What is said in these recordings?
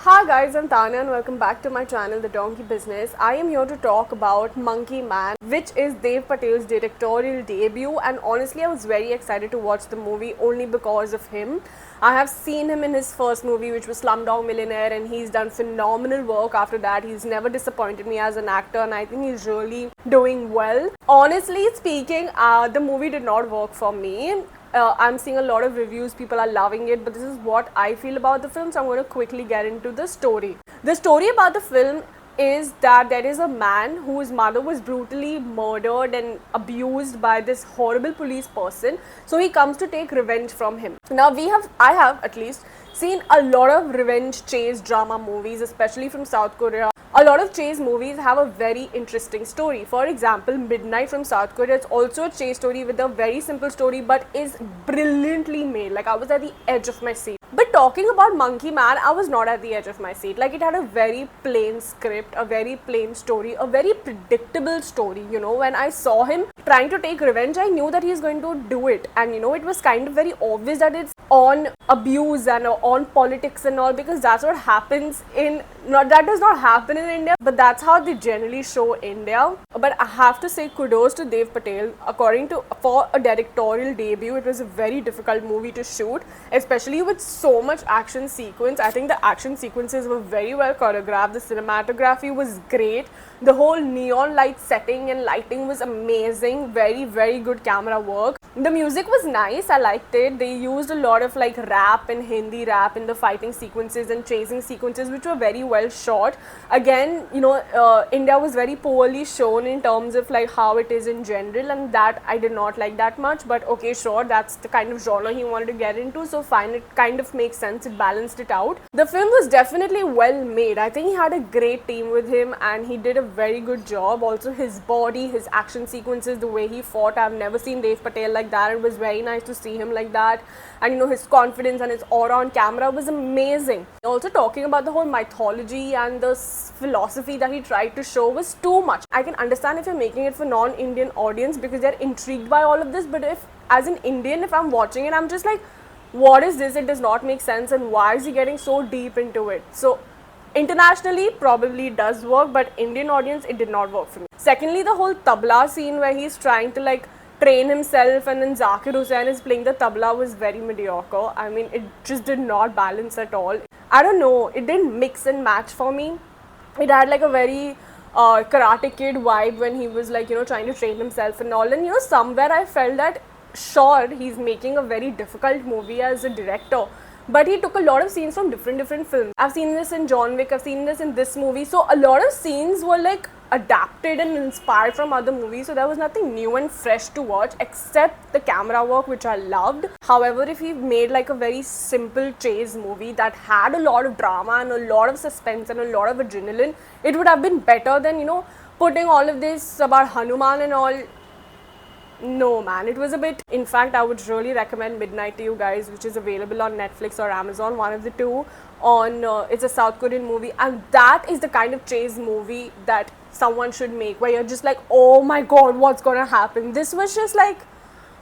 Hi guys, I'm Tanya and welcome back to my channel The Donkey Business. I am here to talk about Monkey Man, which is Dev Patel's directorial debut, and honestly I was very excited to watch the movie only because of him. I have seen him in his first movie, which was Slumdog Millionaire, and he's done phenomenal work after that. He's never disappointed me as an actor and I think he's really doing well. Honestly speaking, the movie did not work for me. I'm seeing a lot of reviews, people are loving it, but this is what I feel about the film, so I'm going to quickly get into the story. The story about the film is that there is a man whose mother was brutally murdered and abused by this horrible police person, so he comes to take revenge from him. Now I have at least seen a lot of revenge chase drama movies, especially from South Korea. A lot of chase movies have a very interesting story. For example, Midnight from South Korea is also a chase story with a very simple story but is brilliantly made. Like, I was at the edge of my seat. But talking about Monkey Man, I was not at the edge of my seat. Like, it had a very plain script, a very plain story, a very predictable story. You know, when I saw him trying to take revenge, I knew that he's going to do it. And you know, it was kind of very obvious that it's on abuse and on politics and all, because that's what happens that does not happen in India, but that's how they generally show India. But I have to say kudos to Dev Patel. For a directorial debut, it was a very difficult movie to shoot, especially with so much action sequence. I think the action sequences were very well choreographed. The cinematography was great. The whole neon light setting and lighting was amazing. Very, very good camera work. The music was nice. I liked it. They used a lot of like rap and Hindi rap in the fighting sequences and chasing sequences, which were very well shot. Again, you know, India was very poorly shown in terms of like how it is in general, and that I did not like that much. But okay, sure, that's the kind of genre he wanted to get into, so fine, it kind of makes sense. It balanced it out. The film was definitely well made. I think he had a great team with him and he did a very good job. Also, his body, his action sequences, the way he fought, I've never seen Dev Patel like that. It was very nice to see him like that, and you know, his confidence and his aura on camera was amazing. Also, talking about the whole mythology and the philosophy that he tried to show was too much. I can understand if you're making it for non-Indian audience because they're intrigued by all of this, but if as an Indian, if I'm watching it, I'm just like, what is this? It does not make sense, and why is he getting so deep into it? So internationally probably it does work, but Indian audience, it did not work for me. Secondly, the whole tabla scene where he's trying to like train himself and then Zakir Hussain is playing the tabla was very mediocre. I mean, it just did not balance at all. I don't know, it didn't mix and match for me. It had like a very Karate Kid vibe when he was like, you know, trying to train himself and all. And you know, somewhere I felt that sure, he's making a very difficult movie as a director, but he took a lot of scenes from different films. I've seen this in John Wick, I've seen this in this movie, so a lot of scenes were like adapted and inspired from other movies, so there was nothing new and fresh to watch except the camera work, which I loved. However, if he made like a very simple chase movie that had a lot of drama and a lot of suspense and a lot of adrenaline, it would have been better than, you know, putting all of this about Hanuman and all. No man, it was a bit. In fact, I would really recommend Midnight to you guys, which is available on Netflix or Amazon, one of the two. It's a South Korean movie, and that is the kind of chase movie that someone should make, where you're just like, oh my god, what's gonna happen? This was just like,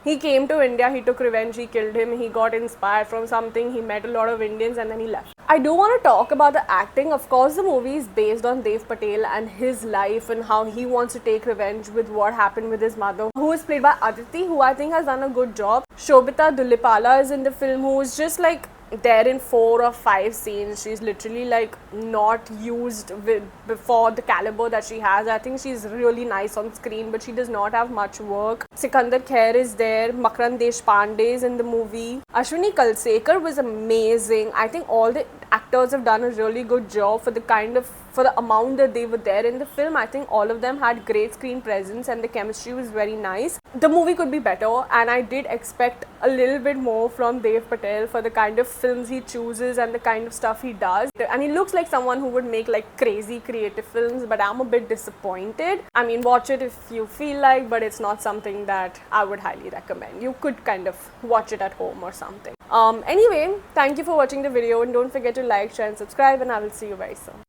he came to India, he took revenge, he killed him, he got inspired from something, he met a lot of Indians, and then he left. I do want to talk about the acting. Of course, the movie is based on Dev Patel and his life and how he wants to take revenge with what happened with his mother, who is played by Aditi, who I think has done a good job. Shobita Dulipala is in the film, who is just like there in 4 or 5 scenes. She's literally like not used before the caliber that she has. I think she's really nice on screen, but she does not have much work. Sikandar Khair is there. Makarand Deshpande is in the movie. Ashwini Kalsekar was amazing. I think all the actors have done a really good job for the amount that they were there in the film. I think all of them had great screen presence and the chemistry was very nice. The movie could be better, and I did expect a little bit more from Dev Patel for the kind of films he chooses and the kind of stuff he does. And he looks like someone who would make like crazy creative films, but I'm a bit disappointed. I mean, watch it if you feel like, but it's not something that I would highly recommend. You could kind of watch it at home or something. Anyway, thank you for watching the video, and don't forget to like, share and subscribe, and I will see you very soon.